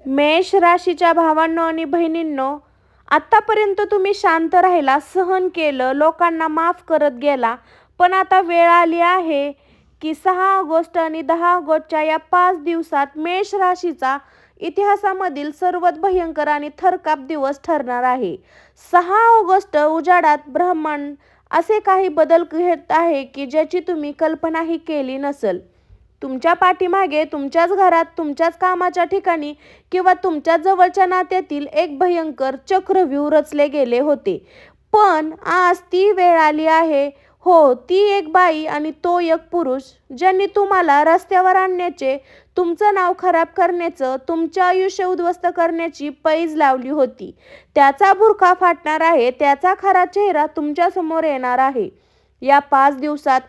मेष राशीच्या भावांनो आणि बहिणींनो, आतापर्यंत तुम्ही शांत राहिला, सहन केलं, लोकांना माफ करत गेला. पण आता वेळ आली आहे की 6 ऑगस्ट आणि 10 ऑगस्टच्या या 5 दिवसात मेष राशीचा इतिहासामधील सर्वात भयंकर आणि थरकाप दिवस ठरणार आहे. 6 ऑगस्ट उजाडात ब्रह्मांड असे काही बदल घेत आहे की ज्याची तुम्ही कल्पनाही केली नसेल. तुमच्या पाठीमागे, तुमच्याच घरात, तुमच्याच कामाच्या ठिकाणी किंवा तुमच्याच जवळच्या नात्यातील एक भयंकर चक्रव्यूह रचले गेले होते. पण आज ती वेळ आली आहे. हो, ती एक बाई आणि तो एक पुरुष ज्यांनी तुम्हाला रस्त्यावर आणण्याचे, तुमचं नाव खराब करण्याचं, तुमचं आयुष्य उद्ध्वस्त करण्याची पैज लावली होती. त्याचा बुरखा फाटणार आहे. त्याचा खरा चेहरा तुमच्यासमोर येणार आहे. या 5 दिवसात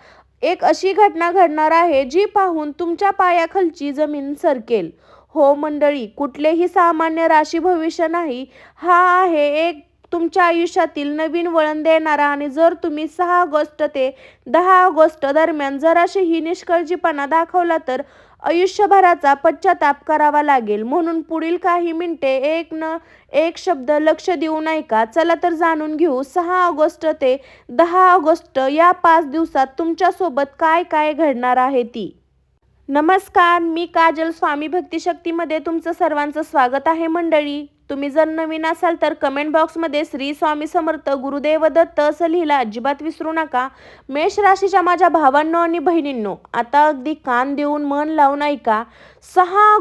एक अशी घटना घडणार आहे जी पाहून तुमच्या पायाखालची जमीन सरकेल. हो मंडळी, कुठलेही सामान्य राशी भविष्य नाही. हा आहे एक तुमच्या आयुष्यातील नवीन वळण देणारा. आणि जर तुम्ही 6 ऑगस्ट ते 10 ऑगस्ट दरम्यान जराशीही निष्काळजीपणा दाखवला तर आयुष्यभराचा पश्चाताप करावा लागेल. म्हणून पुढील काही मिनिटे एक न एक शब्द लक्ष देऊन ऐका. चला तर जाणून घेऊ 6 ऑगस्ट ते 10 ऑगस्ट या 5 दिवसात तुमच्यासोबत काय काय घडणार आहे ती. नमस्कार, मी काजल. स्वामी भक्तिशक्तीमध्ये तुमचं सर्वांचं स्वागत आहे मंडळी. तुम्ही जर नवीन असाल तर कमेंट बॉक्समध्ये श्री स्वामी समर्थ गुरुदेव दत्त असं लिहिला अजिबात विसरू नका. मेष राशीच्या माझ्या भावांनो आणि बहिणींनो, आता अगदी कान देऊन मन लावून ऐका. 6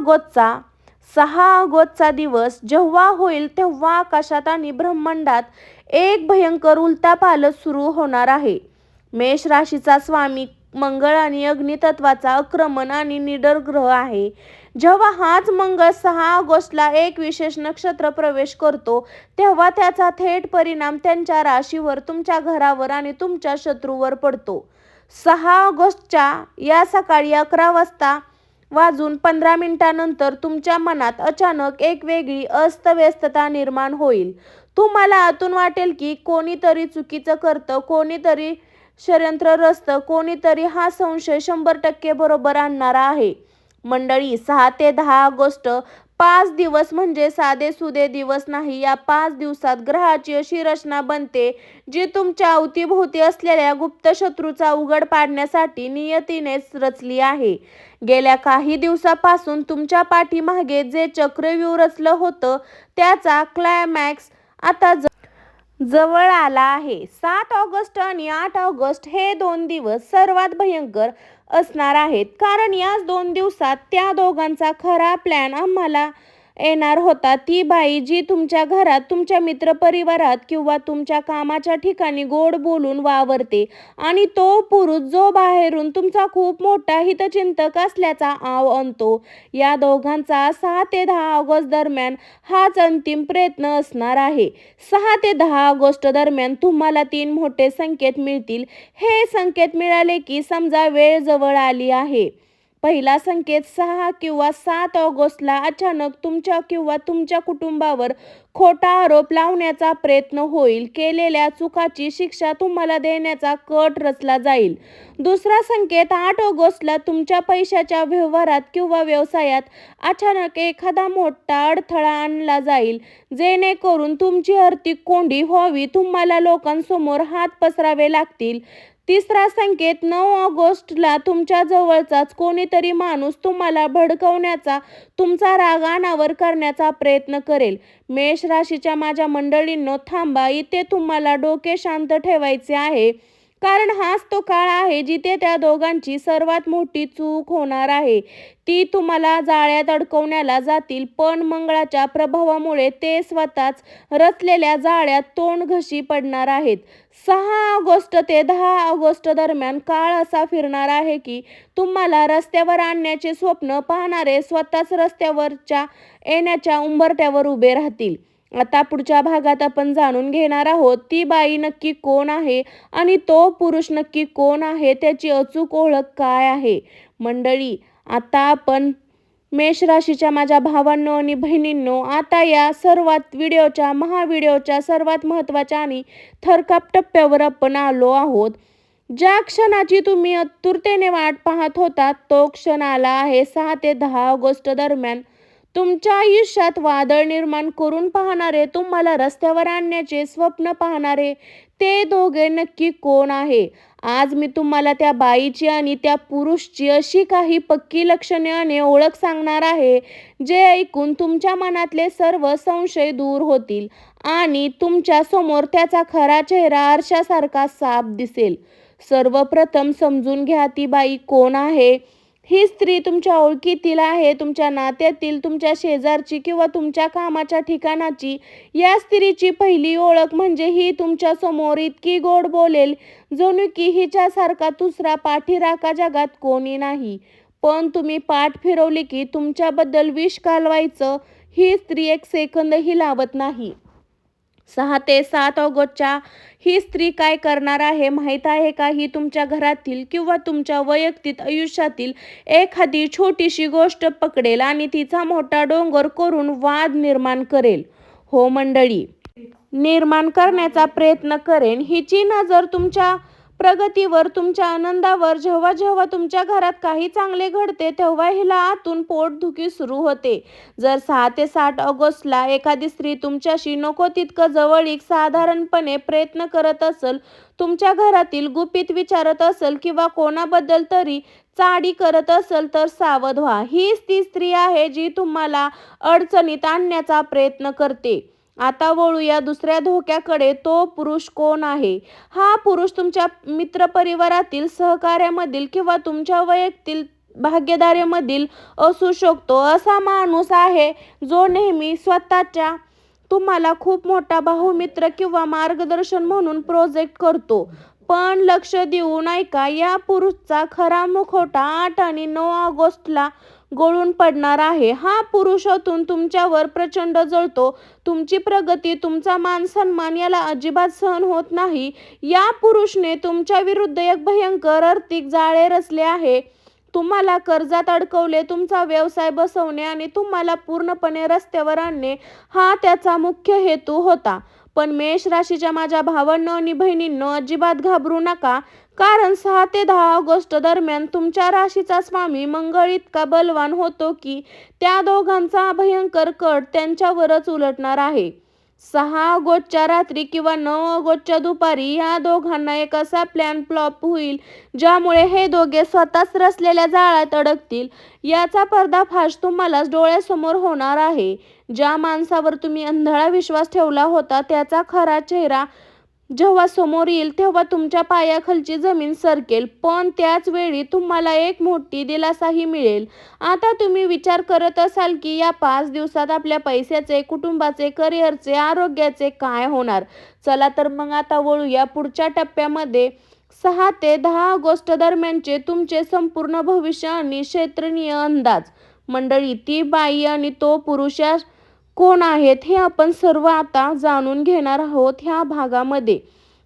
ऑगस्टचा दिवस जेव्हा होईल तेव्हा आकाशात आणि ब्रह्मांडात एक भयंकर उलथापालथ सुरू होणार आहे. मेष राशीचा स्वामी मंगळ आणि अग्नितत्वाचा आक्रमण आणि निडर ग्रह आहे. जेव्हा हाच मंगळ 6 ऑगस्टला एक विशेष नक्षत्र प्रवेश करतो तेव्हा त्याचा थेट परिणाम त्यांच्या राशीवर, तुमच्या घरावर आणि तुमच्या शत्रूवर पडतो. 6 ऑगस्टच्या या सकाळी 11:15 तुमच्या मनात अचानक एक वेगळी अस्तव्यस्तता निर्माण होईल. तुम्हाला आतून वाटेल की कोणीतरी चुकीचं करतं, कोणीतरी षड्यंत्रग्रस्त, कोणीतरी हा संशय 100% बरोबर आणणारा आहे. मंडळी, 6 ते 10 ऑगस्ट 5 दिवस म्हणजे साधेसुधे दिवस नाही. या 5 दिवसात ग्रहाची अशी रचना बनते जी तुमच्या अवतीभोवती असलेल्या गुप्त शत्रूचा उघड पाडण्यासाठी नियतीनेच रचली आहे. गेल्या काही दिवसापासून तुमच्या पाठीमागे जे चक्रव्यूह रचलं होतं त्याचा क्लायमॅक्स आता जवळ आला आहे. 7 ऑगस्ट आणि 8 ऑगस्ट हे 2 दिवस सर्वात भयंकर असणार आहेत. कारण याच 2 दिवसात त्या दोघांचा खरा प्लॅन आम्हाला येणार होता. ती बाई जी तुमच्या घरात, तुमच्या मित्रपरिवारात किंवा तुमच्या कामाच्या ठिकाणी गोड बोलून वावरते, आणि तो पुरुष जो बाहेरून तुमचा खूप मोठा हितचिंतक असल्याचा आव आणतो. या दोघांचा 6 ते 10 ऑगस्ट दरम्यान हाच अंतिम प्रयत्न असणार आहे. 6 ते 10 ऑगस्ट दरम्यान तुम्हाला 3 मोठे संकेत मिळतील. हे संकेत मिळाले की समजा वेळ जवळ आली आहे. पहिला संकेत, 6 किंवा 7 ऑगस्टला अचानक तुमच्या किंवा तुमच्या कुटुंबावर खोटा आरोप लावण्याचा प्रयत्न होईल. केलेल्या चुकाची शिक्षा तुम्हाला देण्याचा कट रचला जाईल. दुसरा संकेत, 8 ऑगस्टला तुमच्या पैशाच्या व्यवहारात किंवा व्यवसायात अचानक एखादा मोठा अडथळा आणला जाईल जेणेकरून तुमची आर्थिक कोंडी व्हावी, तुम्हाला लोकांसमोर हात पसरावे लागतील. तिसरा संकेत, 9 ऑगस्टला तुमच्या जवळचाच कोणीतरी माणूस तुम्हाला भडकवण्याचा, तुमचा राग अनावर करण्याचा प्रयत्न करेल. मेष राशीच्या माझ्या मंडळींनो, थांबा. इथे तुम्हाला डोके शांत ठेवायचे आहे, कारण हाच तो काळ आहे जिथे त्या दोघांची सर्वात मोठी चूक होणार आहे. ती तुम्हाला जाळ्यात अडकवण्याला जातील, पण मंगळाच्या प्रभावामुळे ते स्वतःच रचलेल्या जाळ्यात तोंडघशी पडणार आहेत. 6 ऑगस्ट ते 10 ऑगस्ट दरम्यान काळ असा फिरणार आहे की तुम्हाला रस्त्यावर आणण्याचे स्वप्न पाहणारे स्वतःच रस्त्यावरच्या येण्याच्या उंबरठ्यावर उभे राहतील. आता पुढच्या भागात आपण जाणून घेणार आहोत ती बाई नक्की कोण आहे आणि तो पुरुष नक्की कोण आहे, त्याची अचूक ओळख काय आहे. मंडळी, आता आपण मेष राशीच्या माझ्या भावांनो आणि बहिणींनो, आता या महाव्हिडिओच्या सर्वात महत्त्वाच्या आणि थरकाप टप्प्यावर आपण आलो आहोत. ज्या क्षणाची तुम्ही आतुरतेने वाट पाहत होता तो क्षण आला आहे. 6 ते 10 ऑगस्ट दरम्यान तुमच्या आयुष्यात वादळ निर्माण करून पाहणारे, तुम्हाला रस्त्यावर आणण्याचे स्वप्न पाहणारे ते दोघे नक्की कोण आहे? आज मी तुम्हाला त्या बाईची आणि त्या पुरुषची अशी काही पक्की लक्षणे आणि ओळख सांगणार आहे, जे ऐकून तुमच्या मनातले सर्व संशय दूर होतील आणि तुमच्या समोर त्याचा खरा चेहरा आरशासारखा साफ दिसेल. सर्वप्रथम समजून घ्या ती बाई कोण आहे. ही स्त्री तुमच्या ओळखीतील आहे, तुमच्या नात्यातील, तुमच्या शेजारची किंवा तुमच्या कामाच्या ठिकाणाची. या स्त्रीची पहिली ओळख म्हणजे ही तुमच्या समोर इतकी गोड बोलेल, जणू की हिच्यासारखा दुसरा पाठीराखा जगात कोणी नाही. पण तुम्ही पाठ फिरवली की तुमच्याबद्दल विष कालवायचं ही स्त्री एक सेकंदही लावत नाही. 6 ते 7 ऑगस्टच्या ही स्त्री काय करणार आहे माहीत आहे का? ही तुमच्या घरातील किंवा तुमच्या वैयक्तिक आयुष्यातील एखादी छोटीशी गोष्ट पकडेल आणि तिचा मोठा डोंगर करून वाद निर्माण करेल. हो मंडळी, निर्माण करण्याचा प्रयत्न करेन. हिची नजर तुमच्या प्रगतीवर, तुमच्या आनंदावर. जेव्हा जेव्हा तुमच्या घरात काही चांगले घडते तेव्हा हिला आतून पोटदुखी सुरू होते. जर 6 ते 7 ऑगस्टला एखादी स्त्री तुमच्याशी नको तितकं जवळीक साधारणपणे प्रयत्न करत असेल, तुमच्या घरातील गुपित विचारत असेल किंवा कोणाबद्दल तरी चाडी करत असेल तर सावध व्हा. हीच ती स्त्री आहे जी तुम्हाला अडचणीत आणण्याचा प्रयत्न करते. आता वळूया दुसऱ्या धोक्याकडे. तो पुरुष कोण आहे? हा पुरुष तुमच्या मित्रपरिवारातील, सहकार्यामधील किंवा तुमच्या वैयक्तिक भागीदारीमधील असू शकतो. असा माणूस आहे जो नेहमी स्वतःच्या तुम्हाला खूप मोठा भाऊमित्र किंवा मार्गदर्शन म्हणून प्रोजेक्ट करतो. पण लक्ष देऊन ऐका, या पुरुषचा खरा मुखवटा 8 आणि 9 ऑगस्टला गळून पडणार आहे. हा पुरुष आतून तुमच्यावर प्रचंड जळतो. तुमची प्रगती, तुमचा मान सन्मान याला अजिबात सहन होत नाही. या पुरुषने तुमच्या विरुद्ध एक भयंकर आर्थिक जाळे रचले आहे. तुम्हाला कर्जात अडकवले, तुमचा व्यवसाय बसवणे आणि तुम्हाला पूर्णपणे रस्त्यावर आणणे हा त्याचा मुख्य हेतू होता. पण मेष राशीच्या माझ्या भावांनो आणि बहिणींनो, अजिबात घाबरू नका, कारण 6 ते 10 ऑगस्ट दरम्यान तुमच्या राशीचा स्वामी मंगळ इतका बलवान होतो की त्या दोघांचा भयंकर कट त्यांच्यावरच उलटणार आहे. 6 ऑगस्टच्या रात्री किंवा 9 ऑगस्टच्या दुपारी या दोघांना एक असा प्लॅन फ्लॉप होईल ज्यामुळे हे दोघे स्वतःच रचलेल्या जाळ्यात अडकतील. याचा पर्दाफाश तुम्हालाच डोळ्यासमोर होणार आहे. ज्या माणसावर तुम्ही अंधळा विश्वास ठेवला होता त्याचा खरा चेहरा जेव्हा समोर येईल तेव्हा तुमच्या पायाखालची जमीन सरकेल. पण त्याच वेळी तुम्हाला एक मोठी दिलासाही मिळेल. आता तुम्ही विचार करत असाल की या 5 दिवसात आपल्या पैशाचे, कुटुंबाचे, करिअरचे, आरोग्याचे काय होणार? चला तर मग आता वळूया पुढच्या टप्प्यामध्ये. 6 ते 10 ऑगस्ट दरम्यानचे तुमचे संपूर्ण भविष्य आणि क्षेत्रीय अंदाज. मंडळी, ती बाई आणि तो पुरुष कोण आहेत हे आपण सर्व आता जाणून घेणार आहोत ह्या भागामध्ये.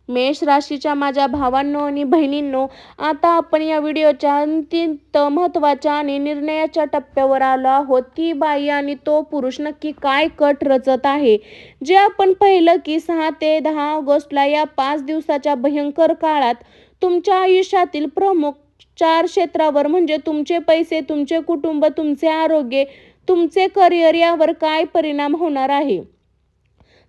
मेष राशीच्या माझ्या भावांनो आणि बहिणींनो, आता आपण या व्हिडिओच्या अत्यंत महत्त्वाच्या आणि निर्णयाच्या टप्प्यावर आलो आहोत. ती बाई आणि तो पुरुष नक्की काय कट रचत आहे, जे आपण पाहिलं की 6 ते 10 ऑगस्टला या 5 दिवसाच्या भयंकर काळात तुमच्या आयुष्यातील प्रमुख 4 क्षेत्रावर म्हणजे तुमचे पैसे, तुमचे कुटुंब, तुमचे आरोग्य, तुमचे करिअर यावर काय परिणाम होणार आहे.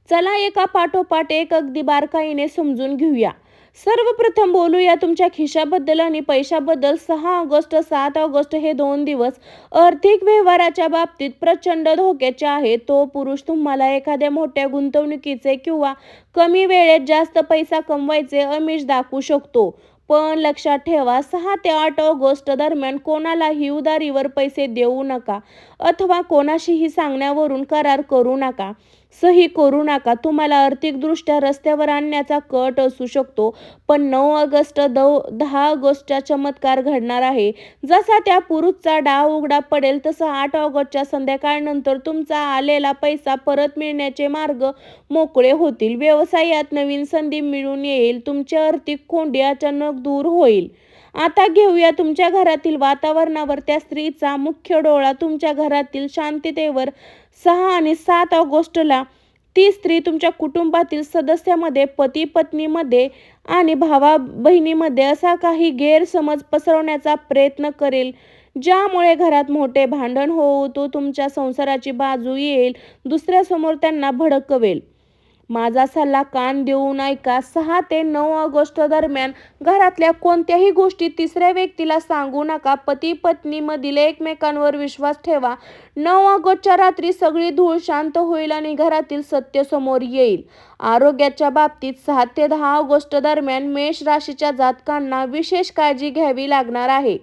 चला एका पाठोपाठ एक अगदी बारकाईने समजून घेऊया. सर्वप्रथम बोलूया तुमच्या खिशाबद्दल आणि पैशाबद्दल. 6 ऑगस्ट 7 ऑगस्ट हे 2 दिवस आर्थिक व्यवहाराच्या बाबतीत प्रचंड धोक्याचे आहेत. तो पुरुष तुम्हाला एखाद्या मोठ्या गुंतवणुकीचे किंवा कमी वेळेत जास्त पैसा कमवायचे आमिष दाखवू शकतो. पण लक्षात ठेवा, 6 ते 8 ऑगस्ट दरम्यान कोणालाही उधारीवर पैसे देऊ नका अथवा कोणाशीही सांगण्यावरून करार करू नका, सही करू नका. तुम्हाला आर्थिकदृष्ट्या रस्त्यावर आणण्याचा कट असू शकतो. पण 9 ऑगस्ट 10 ऑगस्टचा चमत्कार घडणार आहे. जसा त्या पुरुषचा डाव उघडा पडेल तसं 8 ऑगस्टच्या संध्याकाळनंतर तुमचा आलेला पैसा परत मिळण्याचे मार्ग मोकळे होतील. व्यवसायात नवीन संधी मिळून येईल. तुमची आर्थिक कोंडी अचानक दूर होईल. आता घेऊया तुमच्या घरातील वातावरणावर त्या स्त्रीचा मुख्य डोळा. तुमच्या घरातील शांततेवर. 6 आणि 7 ऑगस्टला ती स्त्री तुमच्या कुटुंबातील सदस्यामध्ये, पती पत्नीमध्ये आणि भावा बहिणीमध्ये असा काही गैरसमज पसरवण्याचा प्रयत्न करेल ज्यामुळे घरात मोठे भांडण होऊ, तो तुमच्या संसाराची बाजू येईल, दुसऱ्यासमोर त्यांना भडकवेल. माझा सल्ला कान देऊन ऐका. 6 ते 9 ऑगस्ट दरम्यान घरातल्या कोणत्याही गोष्टी तिसऱ्या व्यक्तीला सांगू नका. पती पत्नी मधील एकमेकांवर विश्वास ठेवा. 9 ऑगस्टच्या रात्री सगळी धूळ शांत होईल आणि घरातील सत्य समोर येईल. आरोग्याच्या बाबतीत 6 ते 10 ऑगस्ट दरम्यान मेष राशीच्या जातकांना विशेष काळजी घ्यावी लागणार आहे.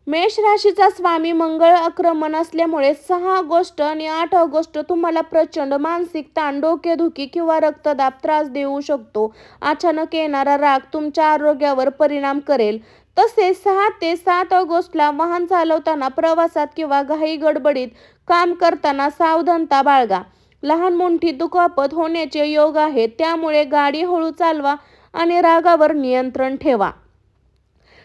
मेष राशीचा स्वामी मंगळ आक्रमण असल्यामुळे 6 ऑगस्ट आणि 8 ऑगस्ट तुम्हाला प्रचंड मानसिक ताण, डोकेदुखी किंवा रक्तदाब त्रास देऊ शकतो. अचानक येणारा राग तुमच्या आरोग्यावर परिणाम करेल. तसेच 6 ते 7 ऑगस्टला वाहन चालवताना, प्रवासात किंवा घाई गडबडीत काम करताना सावधानता बाळगा. लहान मोठी दुखापत होण्याचे योग आहेत, त्यामुळे गाडी हळू चालवा आणि रागावर नियंत्रण ठेवा.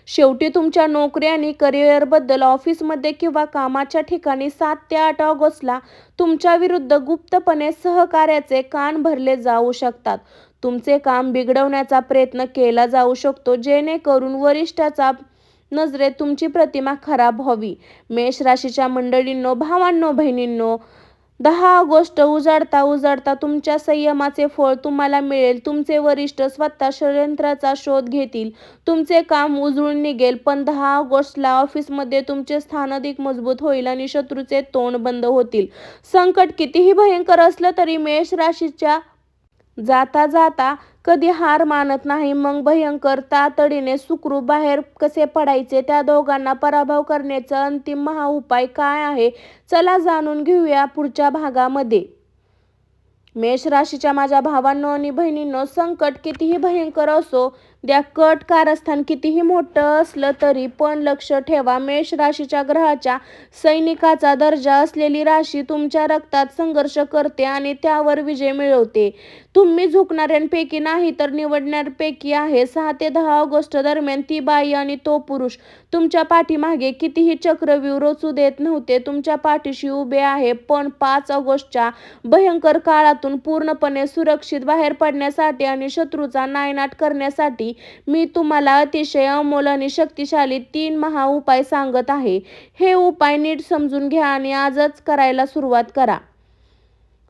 शेवटी तुमच्या नोकरी आणि करिअरबद्दल ऑफिसमध्ये किंवा कामाच्या ठिकाणी 7 ते 8 ऑगस्टला तुमच्या विरुद्ध गुप्तपणे सहकार्याचे कान भरले जाऊ शकतात. तुमचे काम बिघडवण्याचा प्रयत्न केला जाऊ शकतो, जेणेकरून वरिष्ठाच्या नजरेत तुमची प्रतिमा खराब व्हावी. मेष राशीच्या मंडळींनो, भावांनो, बहिणींनो, 10 ऑगस्ट उजाडता तुमच्या संयमाचे फळ तुम्हाला मिळेल. तुमचे वरिष्ठ स्वतः षडयंत्राचा शोध घेतील, तुमचे काम उजळून निघेल. पण 10 ऑगस्टला ऑफिसमध्ये तुमचे स्थान अधिक मजबूत होईल आणि शत्रूचे तोंड बंद होतील. संकट कितीही भयंकर असलं तरी मेष राशीच्या जाता कधी हार मानत नाही. मग भयंकर तातडीने सुखरूप बाहेर कसे पडायचे, त्या दोघांना पराभव करण्याचा अंतिम महाउपाय काय आहे, चला जाणून घेऊया पुढच्या भागामध्ये. मेष राशीच्या माझ्या भावांनो आणि बहिणींनो, संकट कितीही भयंकर असो द्या, कट कारस्थान कितीही मोठं असलं तरी पण लक्ष ठेवा, मेष राशीच्या ग्रहाच्या सैनिकाचा दर्जा असलेली राशी तुमच्या रक्तात संघर्ष करते आणि त्यावर विजय मिळवते. तुम्ही झुकणाऱ्यांपैकी नाही तर निवडणाऱ्यांपैकी आहे. 6 ते 10 ऑगस्ट दरम्यान ती बाई आणि तो पुरुष तुमच्या पाठीमागे कितीही चक्रव्यूह रचू देत नव्हते, तुमच्या पाठीशी उभे आहे. पण 5 ऑगस्टच्या भयंकर काळातून पूर्णपणे सुरक्षित बाहेर पडण्यासाठी आणि शत्रूचा नायनाट करण्यासाठी मी तुम्हाला अतिशय अमोल आणि शक्तिशाली 3 महाउपाय सांगत आहे. हे उपाय नीट समजून घ्या आणि आजच करायला सुरुवात करा.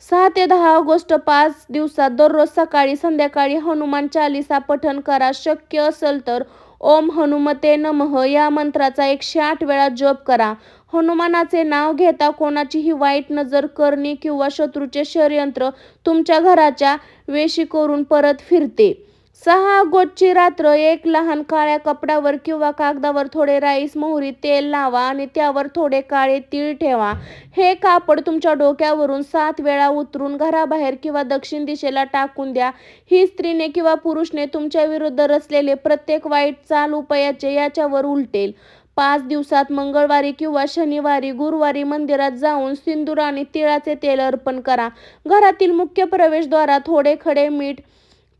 6 ते 10 ऑगस्ट 5 दिवसात दररोज सकाळी संध्याकाळी हनुमान चालीसा पठण करा. शक्य असेल तर ओम हनुमते नमः या मंत्राचा 108 वेळा जप करा. हनुमानाचे नाव घेता कोणाचीही वाईट नजर, करणी किंवा शत्रूचे षडयंत्र तुमच्या घराच्या वेशी करून परत फिरते. 6 ऑगस्टची रात्र एक लहान काळ्या कपड्यावर किंवा कागदावर थोडे राईस, मोहरी, तेल लावा आणि त्यावर थोडे काळे तीळ ठेवा. हे कापड तुमच्या डोक्यावरून 7 वेळा उतरून घराबाहेर किंवा दक्षिण दिशेला टाकून द्या. ही स्त्रीने किंवा पुरुषने तुमच्या विरुद्ध रचलेले प्रत्येक वाईट चाल उपायाचे याच्यावर उलटेल. 5 दिवसात मंगळवारी किंवा शनिवारी, गुरुवारी मंदिरात जाऊन सिंदूर आणि तिळाचे तेल अर्पण करा. घरातील मुख्य प्रवेशद्वारात थोडे खडे मीठ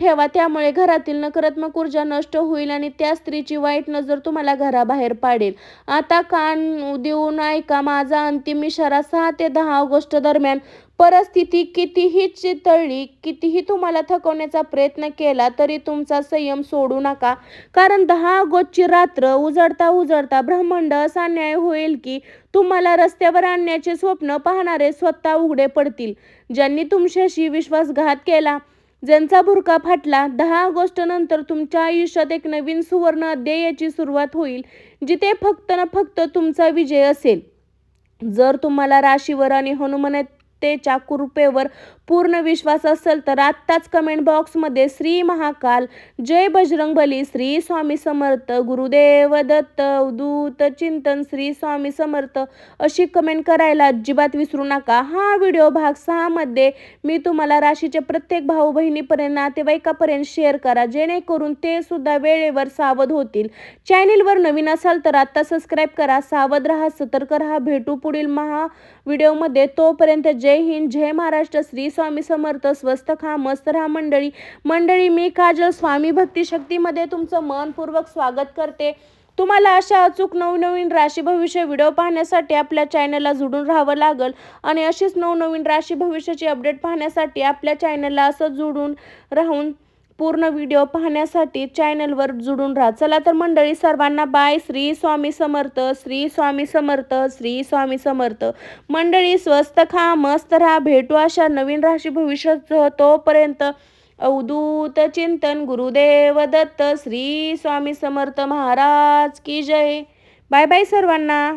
ठेवा, त्यामुळे घरातील नकारात्मक ऊर्जा नष्ट होईल आणि त्या स्त्रीची वाईट नजर तुम्हाला घराबाहेर पाडेल. आता कान देऊन ऐका माझा अंतिम इशारा. 6 ते 10 ऑगस्ट दरम्यान परिस्थिती कितीही चितळली, कितीही तुम्हाला थकवण्याचा प्रयत्न केला तरी तुमचा संयम सोडू नका. कारण 10 ऑगस्टची रात्र उजाडता ब्रह्मांड असा न्याय होईल की तुम्हाला रस्त्यावर आणण्याचे स्वप्न पाहणारे स्वतः उघडे पडतील. ज्यांनी तुमच्याशी विश्वासघात केला, ज्यांचा बुरका फाटला, 10 ऑगस्ट नंतर तुमच्या आयुष्यात एक नवीन सुवर्ण अध्यायाची सुरुवात होईल, जिथे फक्त ना फक्त तुमचा विजय असेल. जर तुम्हाला राशीवर आणि हनुमतेच्या कृपेवर पूर्ण विश्वास असेल तर आत्ताच कमेंट बॉक्समध्ये श्री महाकाल, जय बजरंगबली, श्री स्वामी समर्थ, गुरुदेव दत्त, अवधूत चिंतन, श्री स्वामी समर्थ अशी कमेंट करायला अजिबात विसरू नका. हा व्हिडिओ भाग 6 मध्ये मी तुम्हाला राशीचे प्रत्येक भाऊ बहिणीपर्यंत, नातेवाईकापर्यंत शेअर करा, जेणेकरून ते सुद्धा वेळेवर सावध होतील. चॅनेलवर नवीन असाल तर आता सबस्क्राईब करा. सावध राहा, सतर्क राहा. भेटू पुढील व्हिडिओमध्ये. तोपर्यंत जय हिंद, जय महाराष्ट्र, श्री स्वामी समर्थ. स्वस्त खा, मस्त राहा मंडळी. मी काजल स्वामी भक्ती शक्तीमध्ये तुमचं मनपूर्वक स्वागत करते. तुम्हाला अशा अचूक नवनवीन राशी भविष्य व्हिडिओ पाहण्यासाठी आपल्या चॅनलला जोडून राहावं लागेल आणि अशीच नवनवीन राशी भविष्याची अपडेट पाहण्यासाठी आपल्या चॅनलला असं जोडून राहून पूर्ण व्हिडिओ पाहण्यासाठी चॅनलवर जुडून राहा. चला तर मंडळी, सर्वांना बाय. श्री स्वामी समर्थ, श्री स्वामी समर्थ, श्री स्वामी समर्थ. मंडळी, स्वस्त खा, मस्त राहा. भेटू अशा नवीन राशी भविष्यात. तोपर्यंत अवधूत चिंतन. गुरुदेव दत्त. श्री स्वामी समर्थ महाराज की जय. बाय बाय सर्वांना.